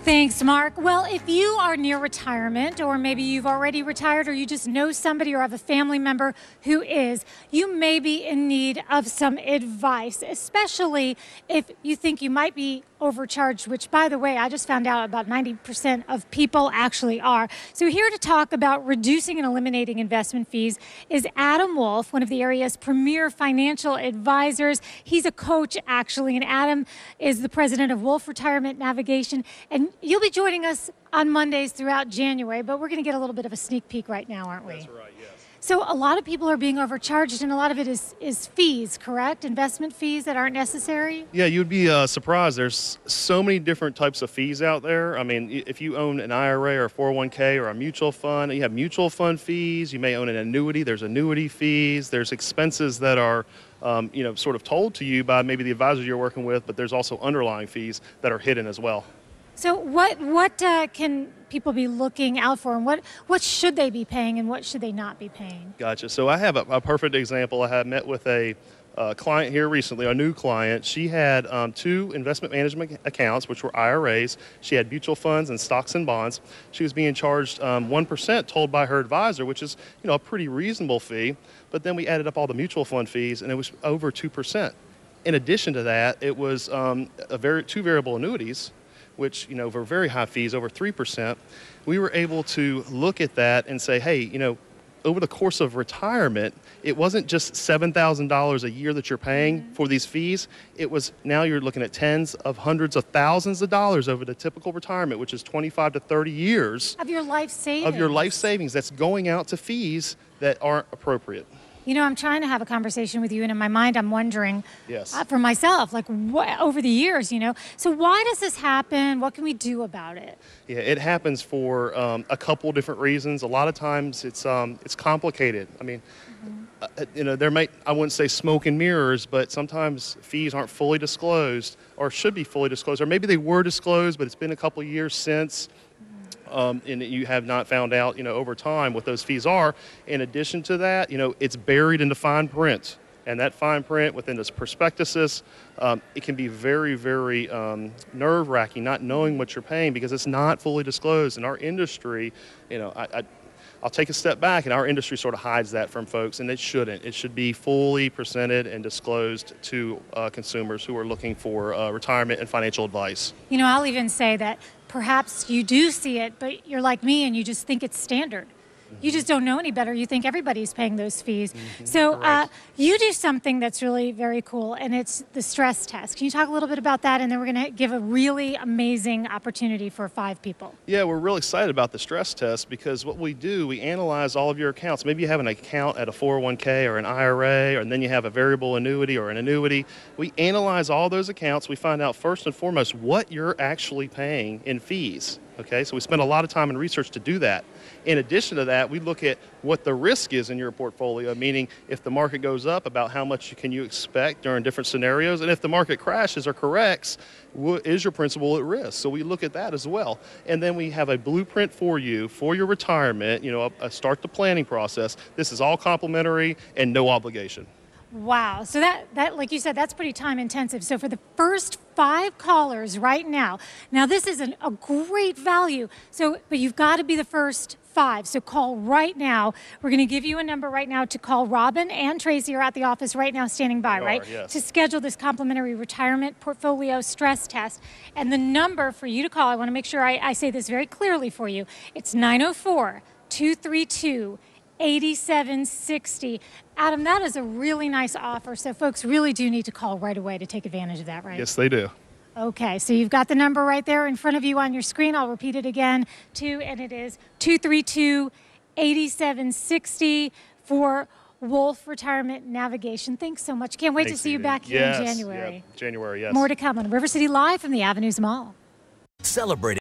Thanks, Mark. Well, if you are near retirement, or maybe you've already retired, or you just know somebody or have a family member who is, you may be in need of some advice, especially if you think you might be overcharged, which, by the way, I just found out about 90% of people actually are. So here to talk about reducing and eliminating investment fees is Adam Wolf, one of the area's premier financial advisors. He's a coach, actually, and Adam is the president of Wolf Retirement Navigation. And you'll be joining us on Mondays throughout January, but we're going to get a little bit of a sneak peek right now, aren't we? That's right, yes. So a lot of people are being overcharged, and a lot of it is fees, correct? Investment fees that aren't necessary? Yeah, you'd be surprised. There's so many different types of fees out there. I mean, if you own an IRA or a 401k or a mutual fund, you have mutual fund fees. You may own an annuity. There's annuity fees. There's expenses that are sort of told to you by maybe the advisor you're working with, but there's also underlying fees that are hidden as well. So what can people be looking out for, and what should they be paying and what should they not be paying? Gotcha. So I have a perfect example. I had met with a client here recently, a new client. She had two investment management accounts, which were IRAs. She had mutual funds and stocks and bonds. She was being charged 1% told by her advisor, which is a pretty reasonable fee. But then we added up all the mutual fund fees, and it was over 2%. In addition to that, it was two variable annuities, which were very high fees, over 3%. We were able to look at that and say, hey, over the course of retirement, it wasn't just $7,000 a year that you're paying for these fees. It was, now you're looking at tens of hundreds of thousands of dollars over the typical retirement, which is 25 to 30 years. Of your life savings. Of your life savings that's going out to fees that aren't appropriate. I'm trying to have a conversation with you, and in my mind, I'm wondering, yes, for myself, like over the years, So why does this happen? What can we do about it? Yeah, it happens for a couple different reasons. A lot of times, it's complicated. I mean, there might, I wouldn't say smoke and mirrors, but sometimes fees aren't fully disclosed, or should be fully disclosed, or maybe they were disclosed, but it's been a couple of years since. And you have not found out, over time what those fees are. In addition to that, it's buried in the fine print. And that fine print within this prospectuses, it can be very, very nerve-wracking not knowing what you're paying because it's not fully disclosed. In our industry, I'll take a step back, and our industry sort of hides that from folks, and it shouldn't. It should be fully presented and disclosed to consumers who are looking for retirement and financial advice. I'll even say that perhaps you do see it, but you're like me and you just think it's standard. You just don't know any better. You think everybody's paying those fees. So you do something that's really very cool, and it's the stress test. Can you talk a little bit about that? And then we're going to give a really amazing opportunity for 5 people. Yeah, we're really excited about the stress test because what we do, we analyze all of your accounts. Maybe you have an account at a 401k or an IRA, and then you have a variable annuity or an annuity. We analyze all those accounts. We find out first and foremost what you're actually paying in fees. Okay, so we spend a lot of time and research to do that. In addition to that, we look at what the risk is in your portfolio, meaning if the market goes up, about how much can you expect during different scenarios, and if the market crashes or corrects, is your principal at risk? So we look at that as well. And then we have a blueprint for you for your retirement, start the planning process. This is all complimentary and no obligation. Wow. So that like you said, that's pretty time intensive. So for the first 5 callers right now this is a great value. But you've got to be the first 5. So call right now. We're going to give you a number right now to call. Robin and Tracy are at the office right now standing by, right? Yes. To schedule this complimentary retirement portfolio stress test. And the number for you to call, I want to make sure I say this very clearly for you. It's 904-232-8760. Adam, that is a really nice offer, so folks really do need to call right away to take advantage of that, right? Yes, they do. Okay, so you've got the number right there in front of you on your screen. I'll repeat it again, and it is 232-8760 for Wolf Retirement Navigation. Thanks so much. Can't wait to see you back here in January. Yeah, January, yes. More to come on River City Live from the Avenues Mall. Celebrate